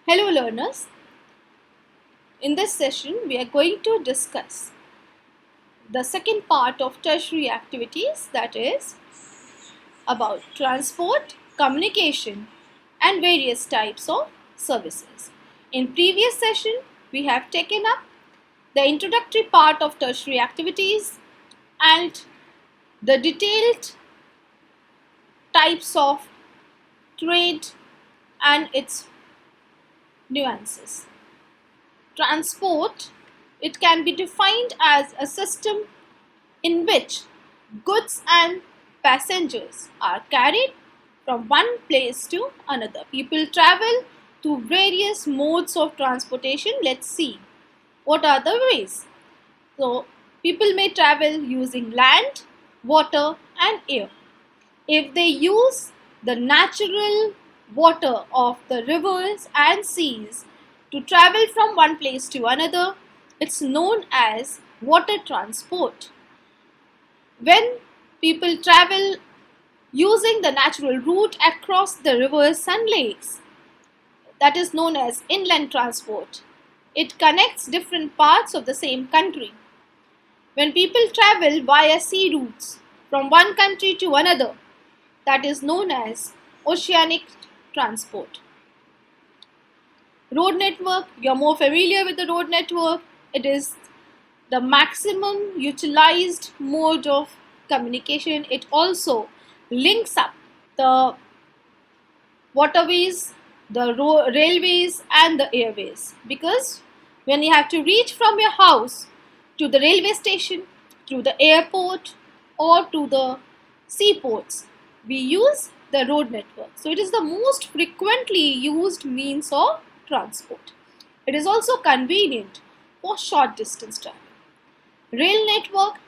Hello learners, in this session we are going to discuss the second part of tertiary activities, that is about transport, communication and various types of services. In previous session we have taken up the introductory part of tertiary activities and the detailed types of trade and its nuances. Transport, it can be defined as a system in which goods and passengers are carried from one place to another. People travel through various modes of transportation. Let's see what are the ways. So, people may travel using land, water, and air. If they use the natural water of the rivers and seas to travel from one place to another, it's known as water transport. When people travel using the natural route across the rivers and lakes, that is known as inland transport. It connects different parts of the same country. When people travel via sea routes from one country to another, that is known as oceanic transport. Road network, you're more familiar with the road network. It is the maximum utilized mode of communication. It also links up the waterways, the railways and the airways, because when you have to reach from your house to the railway station, to the airport or to the seaports, we use the road network. So it is the most frequently used means of transport. It is also convenient for short distance travel. Rail network,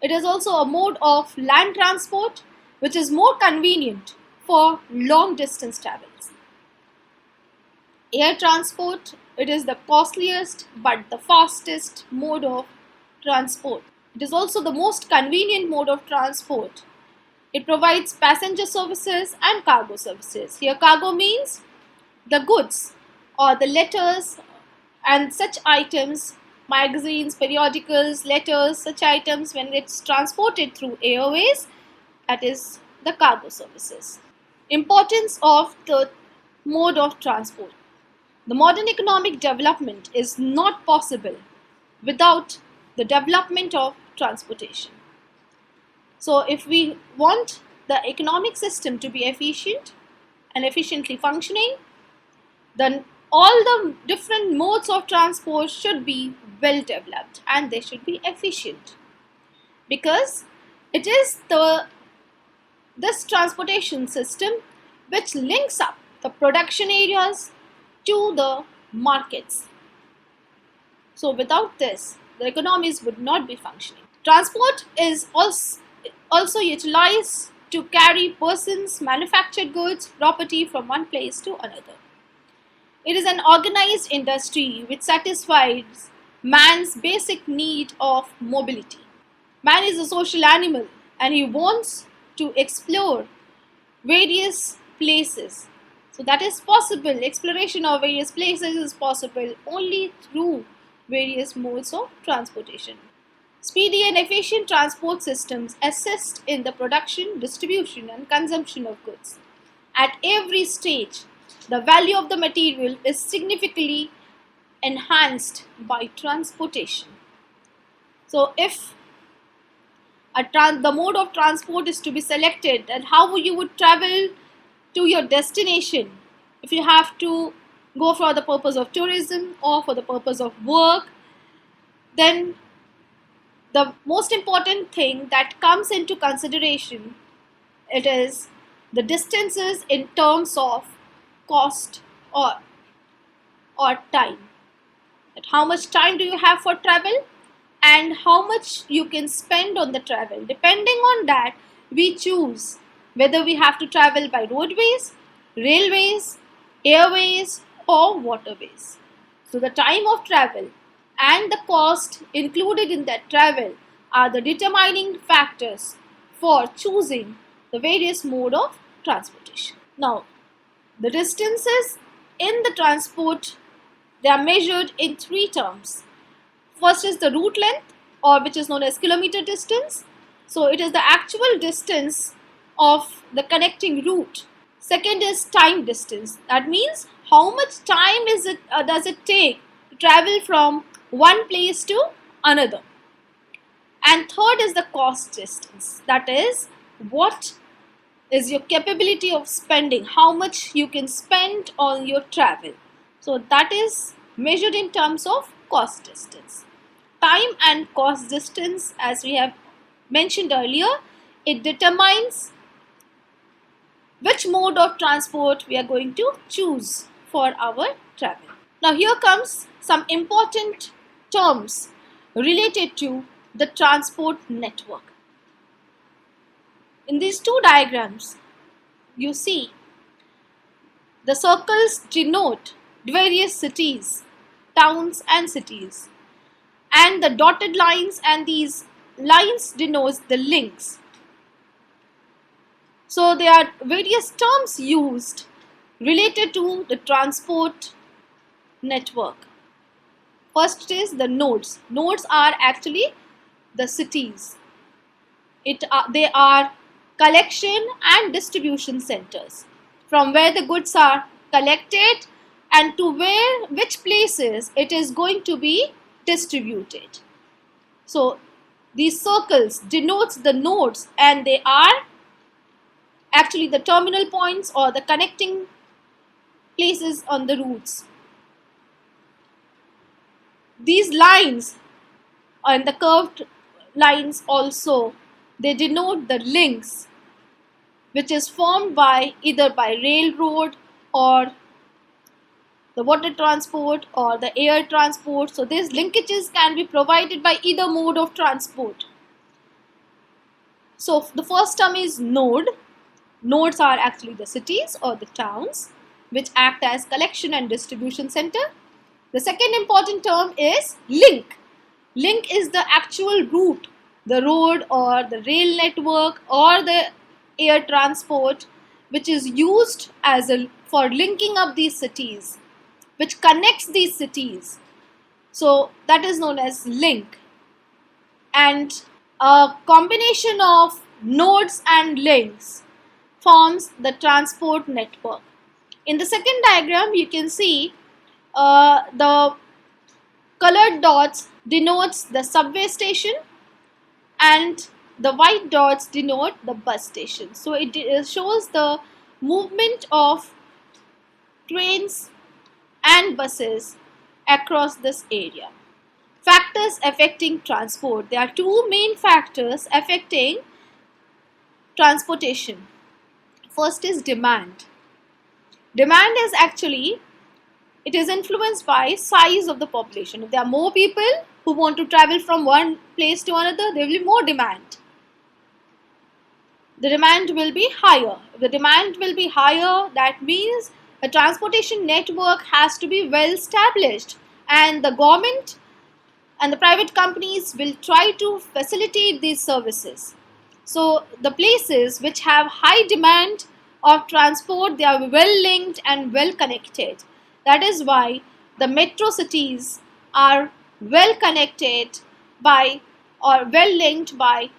it is also a mode of land transport which is more convenient for long distance travels. Air transport, it is the costliest but the fastest mode of transport. It is also the most convenient mode of transport. It provides passenger services and cargo services. Here cargo means the goods or the letters and such items, magazines, periodicals, letters, such items, when it's transported through airways, that is the cargo services. Importance of the mode of transport. The modern economic development is not possible without the development of transportation. So if we want the economic system to be efficient and efficiently functioning, then all the different modes of transport should be well developed and they should be efficient, because it is this transportation system which links up the production areas to the markets. So without this, the economies would not be functioning. Transport is also utilized to carry persons, manufactured goods, property from one place to another. It is an organized industry which satisfies man's basic need of mobility. Man is a social animal and he wants to explore various places. So that is possible. Exploration of various places is possible only through various modes of transportation. Speedy and efficient transport systems assist in the production, distribution and consumption of goods. At every stage, the value of the material is significantly enhanced by transportation. So if the mode of transport is to be selected, and how you would travel to your destination, if you have to go for the purpose of tourism or for the purpose of work, then the most important thing that comes into consideration, it is the distances in terms of cost or time. That how much time do you have for travel and how much you can spend on the travel. Depending on that, we choose whether we have to travel by roadways, railways, airways or waterways. So the time of travel and the cost included in that travel are the determining factors for choosing the various mode of transportation. Now, the distances in the transport, they are measured in three terms. First is the route length, or which is known as kilometer distance. So it is the actual distance of the connecting route. Second is time distance. That means how much time does it take to travel from one place to another. And third is the cost distance. That is, what is your capability of spending, how much you can spend on your travel. So that is measured in terms of cost distance. Time and cost distance, as we have mentioned earlier, it determines which mode of transport we are going to choose for our travel. Now here comes some important terms related to the transport network. In these two diagrams, you see the circles denote various cities, towns and cities, and the dotted lines and these lines denote the links. So there are various terms used related to the transport network. First is the nodes. Nodes are actually the cities. They are collection and distribution centers from where the goods are collected and to which places it is going to be distributed. So these circles denotes the nodes, and they are actually the terminal points or the connecting places on the routes. These lines and the curved lines also, they denote the links which is formed by either by railroad or the water transport or the air transport. So these linkages can be provided by either mode of transport. So the first term is node. Nodes are actually the cities or the towns which act as collection and distribution center. The second important term is link. Link is the actual route, the road or the rail network or the air transport which is used for linking up these cities, which connects these cities. So that is known as link. And a combination of nodes and links forms the transport network. In the second diagram, you can see the colored dots denotes the subway station and the white dots denote the bus station. So it shows the movement of trains and buses across this area. Factors affecting transport. There are two main factors affecting transportation. First is demand. Demand is actually, it is influenced by size of the population. If there are more people who want to travel from one place to another, there will be more demand. The demand will be higher. If the demand will be higher, that means a transportation network has to be well established, and the government and the private companies will try to facilitate these services. So the places which have high demand of transport, they are well linked and well connected. That is why the metro cities are well connected by or well linked by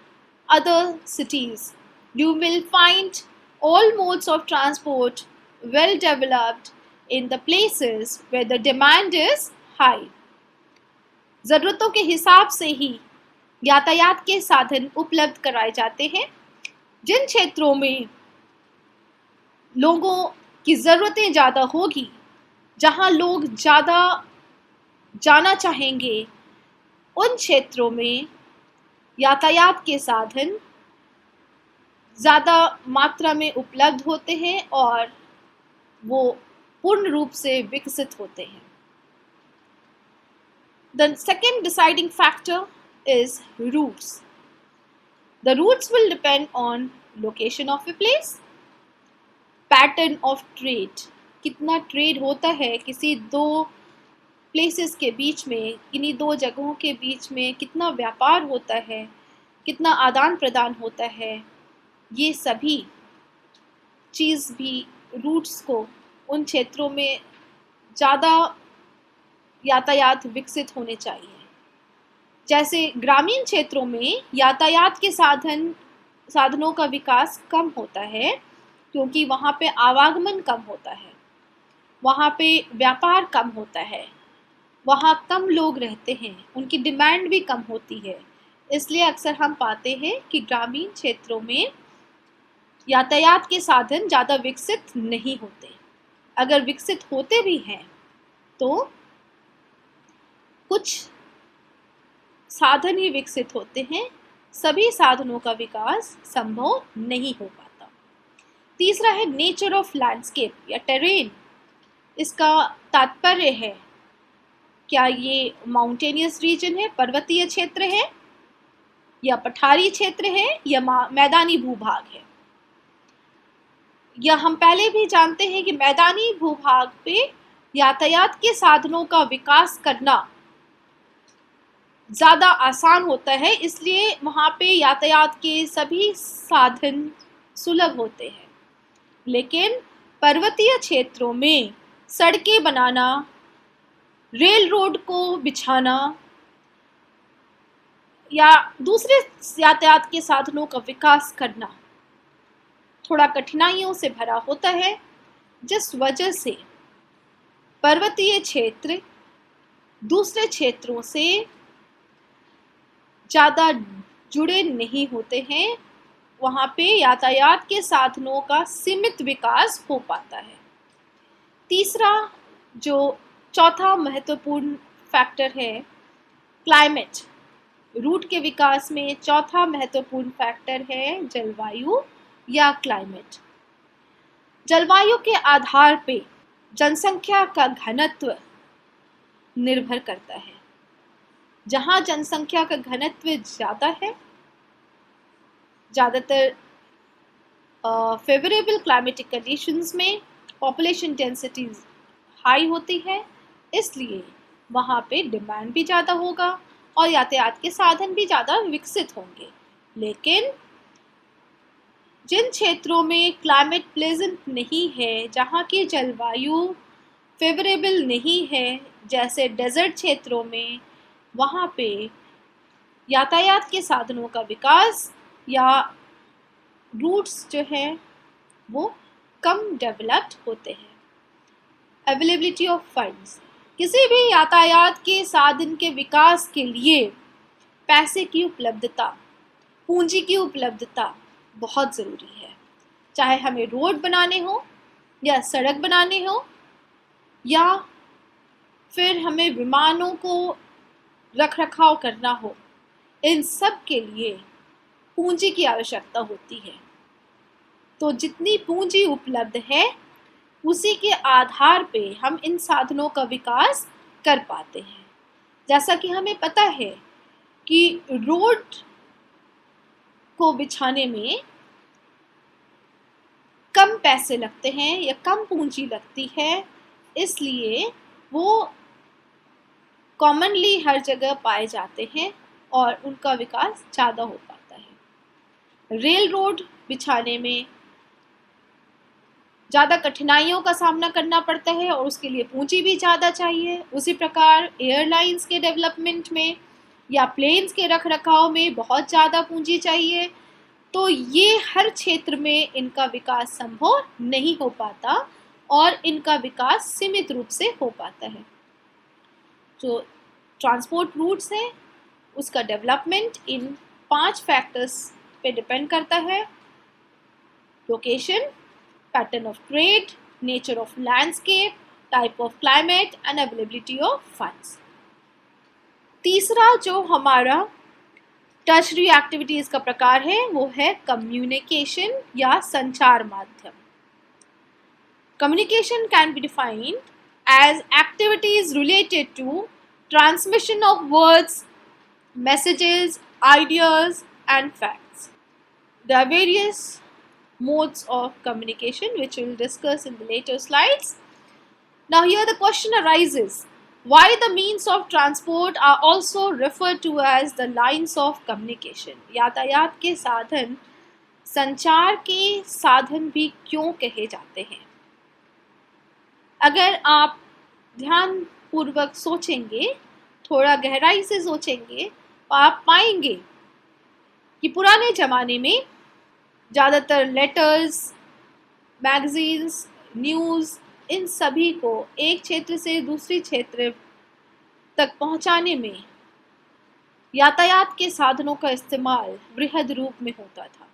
other cities. You will find all modes of transport well developed in the places where the demand is high. ज़रूरतों के हिसाब से ही यातायात के साधन उपलब्ध कराए जाते हैं. जिन क्षेत्रों में लोगों की ज़रूरतें ज़्यादा होगी, जहां लोग ज़्यादा जाना चाहेंगे, उन क्षेत्रों में यातायात के साधन ज़्यादा मात्रा में उपलब्ध होते हैं और वो पूर्ण रूप से विकसित होते हैं. The second deciding factor is routes. The routes will depend on location of a place, pattern of trade. कितना ट्रेड होता है किसी दो प्लेसेस के बीच में, इन्हीं दो जगहों के बीच में कितना व्यापार होता है, कितना आदान प्रदान होता है, ये सभी चीज़ भी रूट्स को उन क्षेत्रों में ज़्यादा यातायात विकसित होने चाहिए। जैसे ग्रामीण क्षेत्रों में यातायात के साधनों का विकास कम होता है, क्योंकि वहाँ पे आवागमन कम होता है, वहाँ पे व्यापार कम होता है, वहाँ कम लोग रहते हैं, उनकी डिमांड भी कम होती है। इसलिए अक्सर हम पाते हैं कि ग्रामीण क्षेत्रों में यातायात के साधन ज़्यादा विकसित नहीं होते। अगर विकसित होते भी हैं तो कुछ साधन ही विकसित होते हैं, सभी साधनों का विकास संभव नहीं हो पाता। तीसरा है नेचर ऑफ लैंडस्केप या टेरेन। इसका तात्पर्य है, क्या ये माउंटेनियस रीजन है, पर्वतीय क्षेत्र है, या पठारी क्षेत्र है, या मैदानी भूभाग है। या हम पहले भी जानते हैं कि मैदानी भूभाग पे यातायात के साधनों का विकास करना ज़्यादा आसान होता है, इसलिए वहाँ पे यातायात के सभी साधन सुलभ होते हैं। लेकिन पर्वतीय क्षेत्रों में सड़कें बनाना, रेल रोड को बिछाना या दूसरे यातायात के साधनों का विकास करना थोड़ा कठिनाइयों से भरा होता है, जिस वजह से पर्वतीय क्षेत्र दूसरे क्षेत्रों से ज़्यादा जुड़े नहीं होते हैं, वहाँ पे यातायात के साधनों का सीमित विकास हो पाता है। तीसरा जो चौथा महत्वपूर्ण फैक्टर है, क्लाइमेट। रूट के विकास में चौथा महत्वपूर्ण फैक्टर है जलवायु या क्लाइमेट। जलवायु के आधार पे जनसंख्या का घनत्व निर्भर करता है। जहाँ जनसंख्या का घनत्व ज़्यादा है, ज़्यादातर फेवरेबल क्लाइमेटिक कंडीशंस में पॉपुलेशन डेंसिटी हाई होती है, इसलिए वहाँ पे डिमांड भी ज़्यादा होगा और यातायात के साधन भी ज़्यादा विकसित होंगे। लेकिन जिन क्षेत्रों में क्लाइमेट प्लेजेंट नहीं है, जहाँ की जलवायु फेवरेबल नहीं है, जैसे डेजर्ट क्षेत्रों में, वहाँ पे यातायात के साधनों का विकास या रूट्स जो हैं वो कम डेवलप्ड होते हैं। Availability of funds. किसी भी यातायात के साधन के विकास के लिए पैसे की उपलब्धता, पूंजी की उपलब्धता बहुत ज़रूरी है। चाहे हमें रोड बनाने हो या सड़क बनाने हो, या फिर हमें विमानों को रख रखाव करना हो, इन सब के लिए पूंजी की आवश्यकता होती है। तो जितनी पूंजी उपलब्ध है उसी के आधार पे हम इन साधनों का विकास कर पाते हैं। जैसा कि हमें पता है कि रोड को बिछाने में कम पैसे लगते हैं या कम पूंजी लगती है, इसलिए वो कॉमनली हर जगह पाए जाते हैं और उनका विकास ज़्यादा हो पाता है। रेल रोड बिछाने में ज़्यादा कठिनाइयों का सामना करना पड़ता है और उसके लिए पूंजी भी ज़्यादा चाहिए। उसी प्रकार एयरलाइंस के डेवलपमेंट में या प्लेन्स के रख रखाव में बहुत ज़्यादा पूंजी चाहिए। तो ये हर क्षेत्र में इनका विकास संभव नहीं हो पाता और इनका विकास सीमित रूप से हो पाता है। जो ट्रांसपोर्ट रूट्स हैं उसका डेवलपमेंट इन 5 फैक्टर्स पे डिपेंड करता है: location, pattern of trade, nature of landscape, type of climate and availability of funds. तीसरा जो हमारा टर्शरी एक्टिविटीज का प्रकार है वो है कम्युनिकेशन या संचार माध्यम। Communication can be defined as activities related to transmission of words, messages, ideas and facts. There are various modes of communication which we will discuss in the later slides. Now here the question arises, why the means of transport are also referred to as the lines of communication? यातायात के साधन संचार के साधन भी क्यों कहे जाते हैं? अगर आप ध्यान पूर्वक सोचेंगे, थोड़ा गहराई से सोचेंगे, तो आप पाएंगे कि पुराने ज़माने में ज़्यादातर लेटर्स, मैगजीन्स, न्यूज़, इन सभी को एक क्षेत्र से दूसरी क्षेत्र तक पहुंचाने में यातायात के साधनों का इस्तेमाल वृहद रूप में होता था।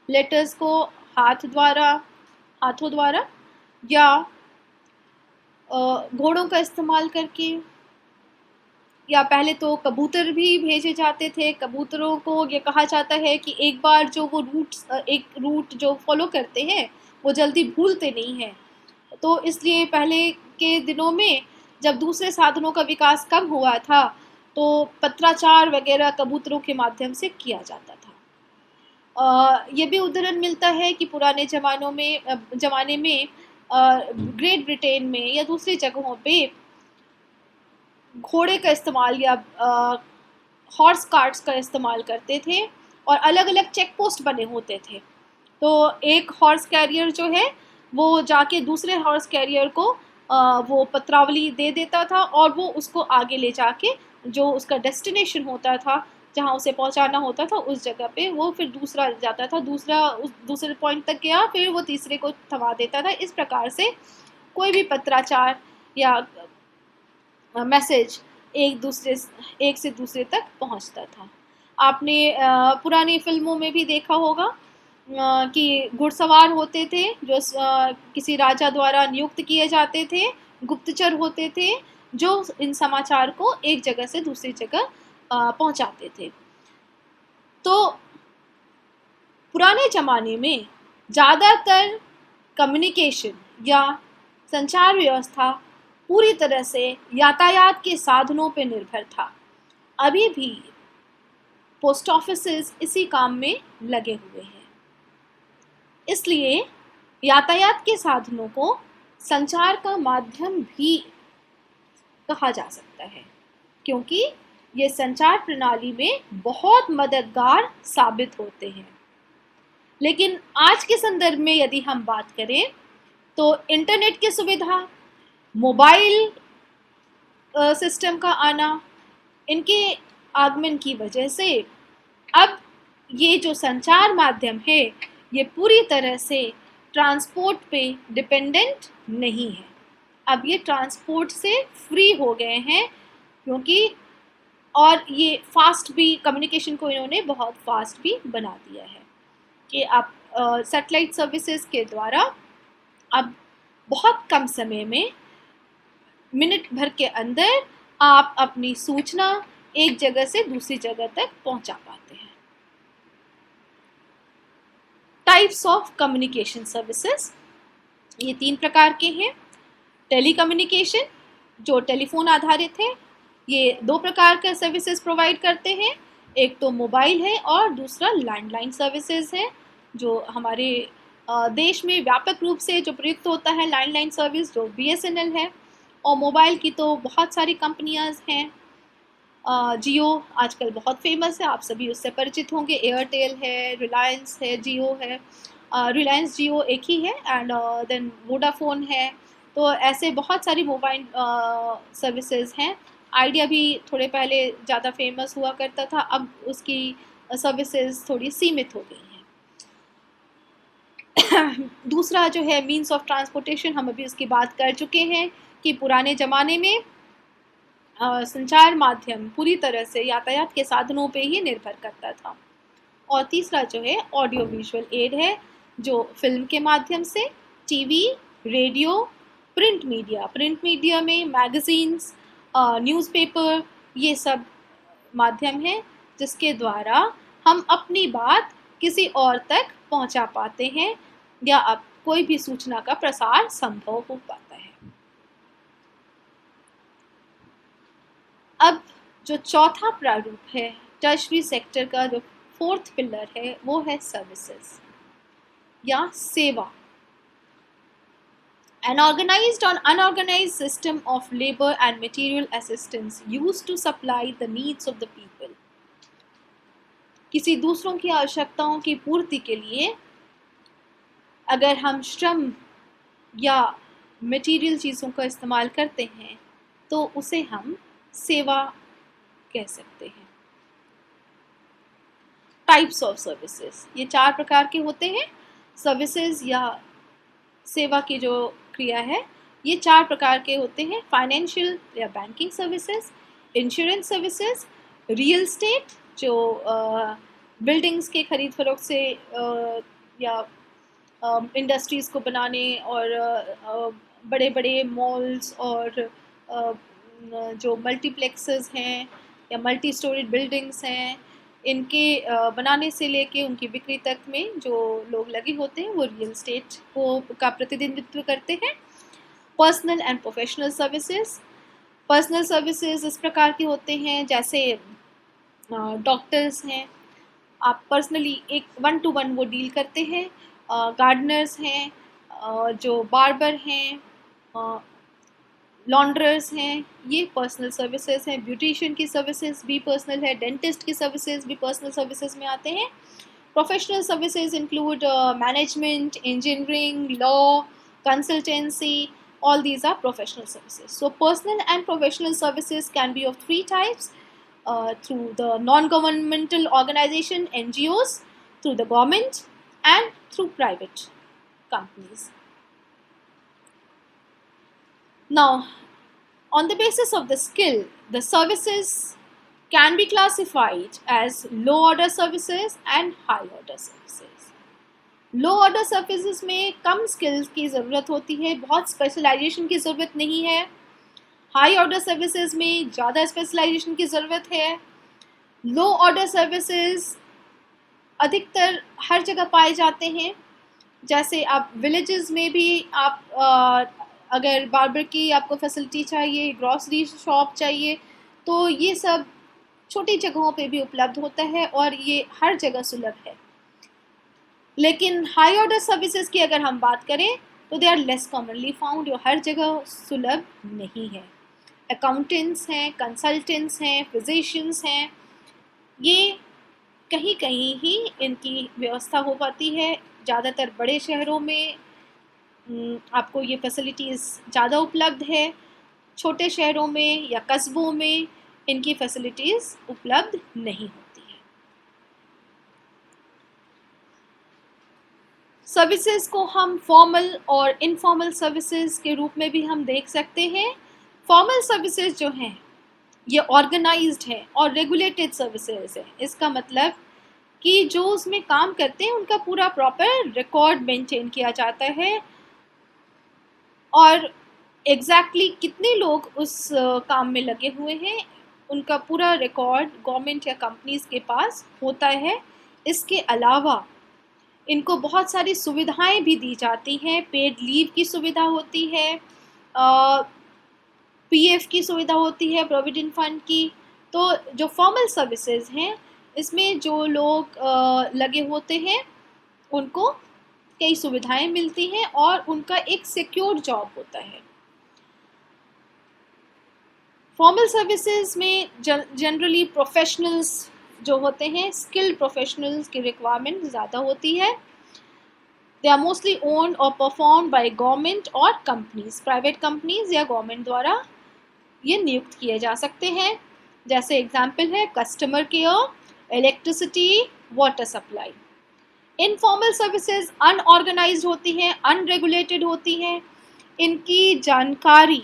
लेटर्स को हाथों द्वारा या घोड़ों का इस्तेमाल करके, या पहले तो कबूतर भी भेजे जाते थे। कबूतरों को ये कहा जाता है कि एक बार जो वो एक रूट जो फॉलो करते हैं वो जल्दी भूलते नहीं हैं। तो इसलिए पहले के दिनों में जब दूसरे साधनों का विकास कम हुआ था तो पत्राचार वगैरह कबूतरों के माध्यम से किया जाता था। ये भी उदाहरण मिलता है कि पुराने ज़माने में ग्रेट ब्रिटेन में या दूसरी जगहों पे घोड़े का इस्तेमाल या हॉर्स कार्ट्स का इस्तेमाल करते थे और अलग अलग चेक पोस्ट बने होते थे। तो एक हॉर्स कैरियर जो है वो जाके दूसरे हॉर्स कैरियर को वो पत्रावली दे देता था और वो उसको आगे ले जाके जो उसका डेस्टिनेशन होता था, जहाँ उसे पहुँचाना होता था, उस जगह पे वो फिर दूसरा जाता था, उस दूसरे पॉइंट तक गया, फिर वो तीसरे को थमा देता था। इस प्रकार से कोई भी पत्राचार या मैसेज एक से दूसरे तक पहुंचता था। आपने पुरानी फिल्मों में भी देखा होगा कि घुड़सवार होते थे जो किसी राजा द्वारा नियुक्त किए जाते थे, गुप्तचर होते थे जो इन समाचार को एक जगह से दूसरी जगह पहुंचाते थे। तो पुराने ज़माने में ज़्यादातर कम्युनिकेशन या संचार व्यवस्था पूरी तरह से यातायात के साधनों पर निर्भर था। अभी भी पोस्ट ऑफिसेज इसी काम में लगे हुए हैं। इसलिए यातायात के साधनों को संचार का माध्यम भी कहा जा सकता है, क्योंकि ये संचार प्रणाली में बहुत मददगार साबित होते हैं। लेकिन आज के संदर्भ में यदि हम बात करें तो इंटरनेट की सुविधा, मोबाइल सिस्टम का आना, इनके आगमन की वजह से अब ये जो संचार माध्यम है ये पूरी तरह से ट्रांसपोर्ट पे डिपेंडेंट नहीं है। अब ये ट्रांसपोर्ट से फ्री हो गए हैं, क्योंकि और ये फास्ट भी, कम्युनिकेशन को इन्होंने बहुत फास्ट भी बना दिया है कि आप सैटेलाइट सर्विसेज के द्वारा अब बहुत कम समय में, मिनट भर के अंदर आप अपनी सूचना एक जगह से दूसरी जगह तक पहुंचा पाते हैं। टाइप्स ऑफ कम्युनिकेशन सर्विसेज, ये 3 प्रकार के हैं। टेलीकम्युनिकेशन जो टेलीफोन आधारित है, ये 2 प्रकार के सर्विसेज प्रोवाइड करते हैं। एक तो मोबाइल है और दूसरा लैंडलाइन सर्विसेज है, जो हमारे देश में व्यापक रूप से जो प्रयुक्त होता है लैंडलाइन सर्विस, जो BSNL है। और मोबाइल की तो बहुत सारी कंपनियां हैं। जियो आजकल बहुत फेमस है, आप सभी उससे परिचित होंगे। एयरटेल है, रिलायंस है, जियो है। रिलायंस जियो एक ही है, एंड देन वोडाफोन है। तो ऐसे बहुत सारी मोबाइल सर्विसेज हैं। आइडिया भी थोड़े पहले ज़्यादा फेमस हुआ करता था, अब उसकी सर्विसेज थोड़ी सीमित हो गई हैं। दूसरा जो है मीन्स ऑफ ट्रांसपोर्टेशन, हम अभी उसकी बात कर चुके हैं कि पुराने ज़माने में संचार माध्यम पूरी तरह से यातायात के साधनों पे ही निर्भर करता था। और तीसरा जो है ऑडियो विजुअल एड है, जो फिल्म के माध्यम से, टीवी, रेडियो, प्रिंट मीडिया में मैगजीन्स, न्यूज़पेपर, ये सब माध्यम है जिसके द्वारा हम अपनी बात किसी और तक पहुंचा पाते हैं या अब कोई भी सूचना का प्रसार संभव हो पाता है। अब जो चौथा प्रारूप है टर्शरी सेक्टर का, जो 4th पिलर है, वो है सर्विसेज या सेवा। An organized or unorganized system of labor and material assistance used to supply the needs of the people. किसी दूसरों की आवश्यकताओं की पूर्ति के लिए अगर हम श्रम या मटेरियल चीज़ों का इस्तेमाल करते हैं तो उसे हम सेवा कह सकते हैं। टाइप्स ऑफ सर्विसेज, ये 4 प्रकार के होते हैं। सर्विसेज या सेवा की जो क्रिया है ये 4 प्रकार के होते हैं। फाइनेंशियल या banking services, insurance services, real estate जो बिल्डिंग्स के खरीद फरोख्त से या इंडस्ट्रीज़ को बनाने और बड़े बड़े मॉल्स और जो मल्टीप्लेक्सेस हैं या मल्टी स्टोरीड बिल्डिंग्स हैं, इनके बनाने से लेके उनकी बिक्री तक में जो लोग लगे होते हैं वो रियल एस्टेट को का प्रतिनिधित्व करते हैं। Personal and professional services, personal services इस प्रकार के होते हैं जैसे डॉक्टर्स हैं, आप पर्सनली एक 1 to 1 वो डील करते हैं। गार्डनर्स हैं, जो बार्बर हैं, लॉन्ड्रर्स हैं, ये पर्सनल सर्विसेज हैं। ब्यूटिशियन की सर्विसेज भी पर्सनल है, डेंटिस्ट की सर्विसेज भी पर्सनल सर्विसेज में आते हैं। Professional services include management, engineering, law, consultancy, all these are professional services. So personal and professional services can be of 3 types, through the non-governmental organization NGOs, through the government and through private companies. Now, on the basis of the skill, the services can be classified as low order services and high order services. Low order services में कम skills की ज़रूरत होती है, बहुत specialisation की ज़रूरत नहीं है। हाई ऑर्डर सर्विसेज में ज़्यादा स्पेशलाइजेशन की ज़रूरत है। लो ऑर्डर सर्विसेज अधिकतर हर जगह पाए जाते हैं, जैसे आप विलेजेस में भी आप अगर बार्बर की आपको फैसिलिटी चाहिए, ग्रॉसरी शॉप चाहिए, तो ये सब छोटी जगहों पे भी उपलब्ध होता है और ये हर जगह सुलभ है। लेकिन हाई ऑर्डर सर्विसेज की अगर हम बात करें तो they are less commonly found, जो हर जगह सुलभ नहीं है। अकाउंटेंट्स हैं, कंसल्टेंट्स हैं, फिजिशियंस हैं, ये कहीं कहीं ही इनकी व्यवस्था हो पाती है। ज़्यादातर बड़े शहरों में आपको ये फैसिलिटीज़ ज़्यादा उपलब्ध है, छोटे शहरों में या कस्बों में इनकी फैसिलिटीज़ उपलब्ध नहीं होती है। सर्विसेज को हम फॉर्मल और इनफॉर्मल सर्विसेज के रूप में भी हम देख सकते हैं। फॉर्मल सर्विसेज जो हैं ये ऑर्गेनाइज्ड है और रेगुलेटेड सर्विसेज है। इसका मतलब कि जो उसमें काम करते हैं उनका पूरा प्रॉपर रिकॉर्ड मेंटेन किया जाता है और एग्जैक्टली कितने लोग उस काम में लगे हुए हैं उनका पूरा रिकॉर्ड गवर्नमेंट या कंपनीज के पास होता है। इसके अलावा इनको बहुत सारी सुविधाएं भी दी जाती हैं। पेड लीव की सुविधा होती है, पीएफ की सुविधा होती है, प्रोविडेंट फंड की। तो जो फॉर्मल सर्विसेज हैं इसमें जो लोग लगे होते हैं उनको कई सुविधाएं मिलती हैं और उनका एक सिक्योर जॉब होता है। फॉर्मल सर्विसेज में जनरली प्रोफेशनल्स जो होते हैं, स्किल्ड प्रोफेशनल्स की रिक्वायरमेंट ज़्यादा होती है। दे आर मोस्टली ओन्ड और परफॉर्म बाय गवर्नमेंट और कंपनीज, प्राइवेट कंपनीज या गवर्नमेंट द्वारा ये नियुक्त किए जा सकते हैं। जैसे एग्जाम्पल है customer care, electricity, water supply. Informal services unorganised होती हैं, अनरेगुलेटेड होती हैं। इनकी जानकारी,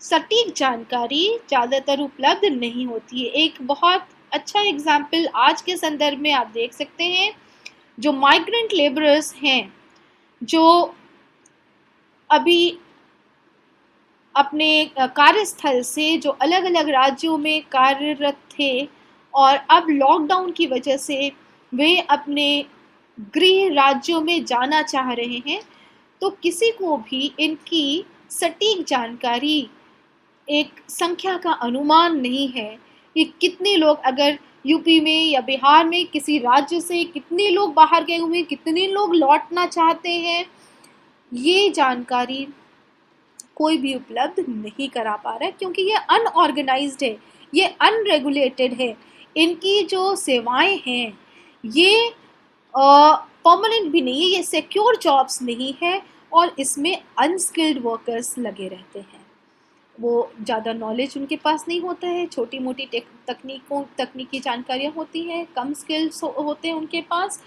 सटीक जानकारी ज़्यादातर उपलब्ध नहीं होती है। एक बहुत अच्छा एग्जाम्पल आज के संदर्भ में आप देख सकते हैं, जो माइग्रेंट लेबरर्स हैं जो अभी अपने कार्यस्थल से जो अलग अलग राज्यों में कार्यरत थे और अब लॉकडाउन की वजह से वे अपने गृह राज्यों में जाना चाह रहे हैं, तो किसी को भी इनकी सटीक जानकारी, एक संख्या का अनुमान नहीं है कि कितने लोग अगर यूपी में या बिहार में किसी राज्य से कितने लोग बाहर गए हुए, कितने लोग लौटना चाहते हैं, ये जानकारी कोई भी उपलब्ध नहीं करा पा रहा है क्योंकि ये अनऑर्गेनाइज्ड है, ये अनरेगुलेटेड है। इनकी जो सेवाएं हैं ये परमानेंट भी नहीं है, ये सिक्योर जॉब्स नहीं है और इसमें अनस्किल्ड वर्कर्स लगे रहते हैं। वो ज़्यादा नॉलेज उनके पास नहीं होता है, छोटी मोटी तकनीकी जानकारियाँ होती हैं, कम स्किल्स होते हैं उनके पास,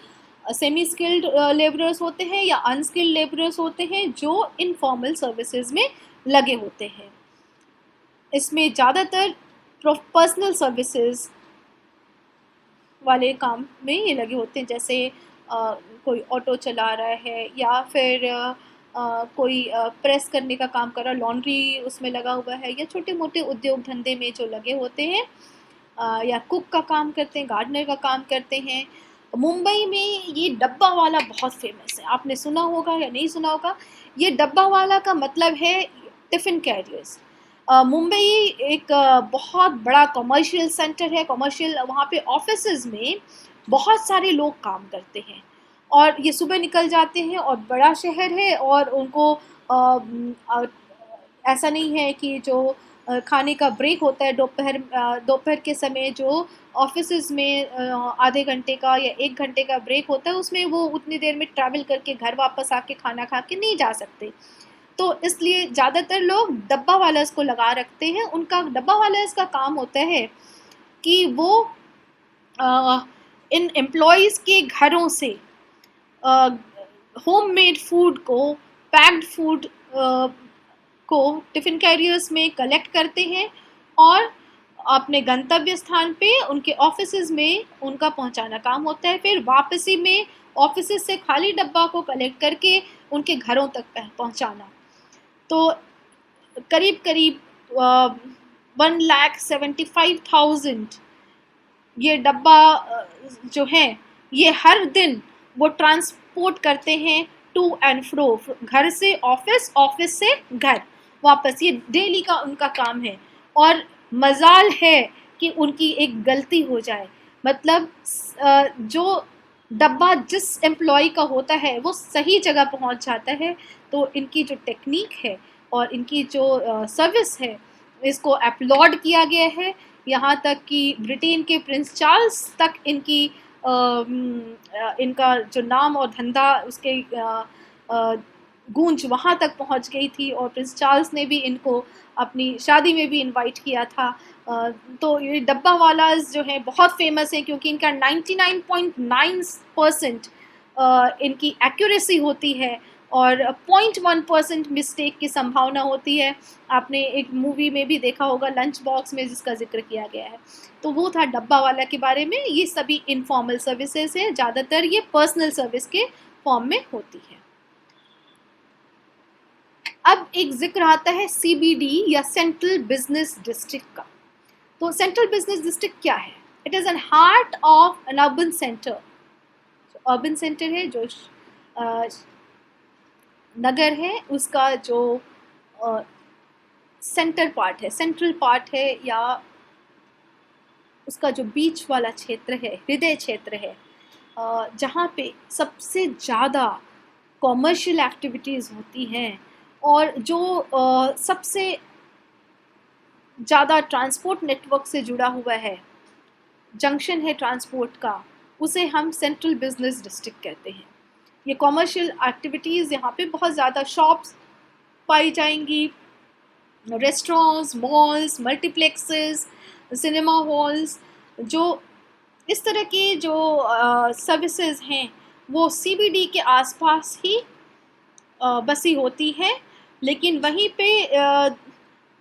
सेमी स्किल्ड लेबरर्स होते हैं या अनस्किल्ड लेबरर्स होते हैं जो इनफॉर्मल सर्विसेज में लगे होते हैं। इसमें ज़्यादातर पर्सनल सर्विसेज वाले काम में ये लगे होते हैं, जैसे कोई ऑटो चला रहा है या फिर कोई प्रेस करने का काम कर रहा है, लॉन्ड्री उसमें लगा हुआ है, या छोटे मोटे उद्योग धंधे में जो लगे होते हैं, या कुक का काम करते हैं, गार्डनर का काम करते हैं। मुंबई में ये डब्बा वाला बहुत फेमस है, आपने सुना होगा या नहीं सुना होगा। ये डब्बा वाला का मतलब है टिफ़िन कैरियर्स। मुंबई एक बहुत बड़ा कमर्शियल सेंटर है, कमर्शियल, वहाँ पे ऑफिसेज में बहुत सारे लोग काम करते हैं और ये सुबह निकल जाते हैं, और बड़ा शहर है और उनको ऐसा नहीं है कि जो खाने का ब्रेक होता है दोपहर के समय, जो ऑफिसेज में आधे घंटे का या 1 घंटे का ब्रेक होता है, उसमें वो उतनी देर में ट्रैवल करके घर वापस आके खाना खा के नहीं जा सकते। तो इसलिए ज़्यादातर लोग डब्बा वालर्स को लगा रखते हैं। उनका डब्बा वालर्स का काम होता है कि वो इन एम्प्लॉयज़ के घरों से होम मेड फूड को, पैक्ड फूड को टिफ़िन कैरियर्स में कलेक्ट करते हैं और अपने गंतव्य स्थान पे उनके ऑफिसेज में उनका पहुंचाना काम होता है। फिर वापसी में ऑफिसेज से खाली डब्बा को कलेक्ट करके उनके घरों तक पहुंचाना। तो करीब करीब 1,75,000 ये डब्बा जो हैं, ये हर दिन वो ट्रांसपोर्ट करते हैं टू एंड फ्रो, घर से ऑफिस, ऑफिस से घर वापस। ये डेली का उनका काम है। और मजाल है कि उनकी एक गलती हो जाए, मतलब जो डब्बा जिस एम्प्लॉय का होता है वो सही जगह पहुंच जाता है, तो इनकी जो टेक्निक है और इनकी जो सर्विस है, इसको अपलॉड किया गया है। यहाँ तक कि ब्रिटेन के प्रिंस चार्ल्स तक इनका जो नाम और धंधा, उसके गूंज वहाँ तक पहुँच गई थी, और प्रिंस चार्ल्स ने भी इनको अपनी शादी में भी इनवाइट किया था। तो ये डब्बा वालाज जो है बहुत फेमस है, क्योंकि इनका 99.9% इनकी एक्यूरेसी होती है और 0.1% मिस्टेक की संभावना होती है। आपने एक मूवी में भी देखा होगा, लंच बॉक्स में, जिसका जिक्र किया गया है। तो वो था डब्बा वाला के बारे में। ये सभी इनफॉर्मल सर्विसेज हैं, ज़्यादातर ये पर्सनल सर्विस के फॉर्म में होती है। अब एक जिक्र आता है सीबीडी या सेंट्रल बिजनेस डिस्ट्रिक्ट का। तो सेंट्रल बिजनेस डिस्ट्रिक्ट क्या है? It is an heart of N urban centre. Urban centre है, जो नगर है, उसका जो सेंटर पार्ट है, सेंट्रल पार्ट है, या उसका जो बीच वाला क्षेत्र है, हृदय क्षेत्र है, जहाँ पे सबसे ज़्यादा कॉमर्शियल एक्टिविटीज़ होती हैं और जो सबसे ज़्यादा ट्रांसपोर्ट नेटवर्क से जुड़ा हुआ है, जंक्शन है ट्रांसपोर्ट का, उसे हम सेंट्रल बिजनेस डिस्ट्रिक्ट कहते हैं। ये कॉमर्शियल एक्टिविटीज़, यहाँ पे बहुत ज़्यादा शॉप्स पाई जाएंगी, restaurants, malls, multiplexes, cinema halls. जो इस तरह की जो सर्विसेज हैं वो सीबीडी के आसपास ही बसी होती हैं। लेकिन वहीं पे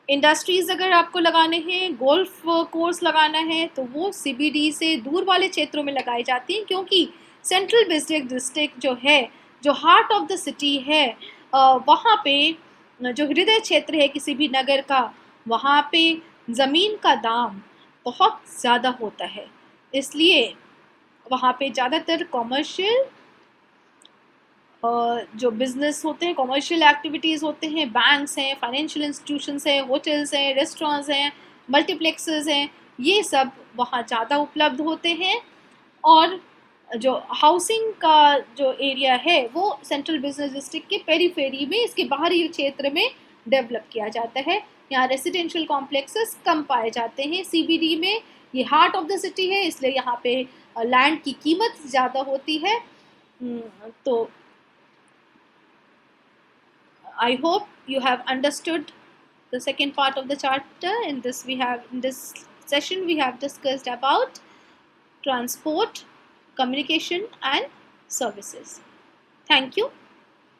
इंडस्ट्रीज़ अगर आपको लगाने हैं, गोल्फ कोर्स लगाना है, तो वो सीबीडी से दूर वाले क्षेत्रों में लगाई जाती हैं, क्योंकि सेंट्रल बिजनेस डिस्ट्रिक्ट जो है, जो हार्ट ऑफ द सिटी है, वहाँ पे जो हृदय क्षेत्र है किसी भी नगर का, वहाँ पे ज़मीन का दाम बहुत ज़्यादा होता है। इसलिए वहाँ पे ज़्यादातर कॉमर्शियल जो बिज़नेस होते हैं, कॉमर्शियल एक्टिविटीज़ होते हैं, बैंक्स हैं, फाइनेंशियल इंस्टीट्यूशंस हैं, होटल्स हैं, रेस्टोरेंट्स हैं, मल्टीप्लेक्सेस हैं, ये सब वहाँ ज़्यादा उपलब्ध होते हैं। और जो हाउसिंग का जो एरिया है वो सेंट्रल बिजनेस डिस्ट्रिक्ट के पेरीफेरी में, इसके बाहरी क्षेत्र में डेवलप किया जाता है। यहाँ रेसिडेंशियल कॉम्प्लेक्सेस कम पाए जाते हैं। सीबीडी में ये हार्ट ऑफ द सिटी है, इसलिए यहाँ पे लैंड की कीमत ज़्यादा होती है। तो I hope you have understood the second part of the chapter. In this session we have discussed about transport, communication and services. Thank you.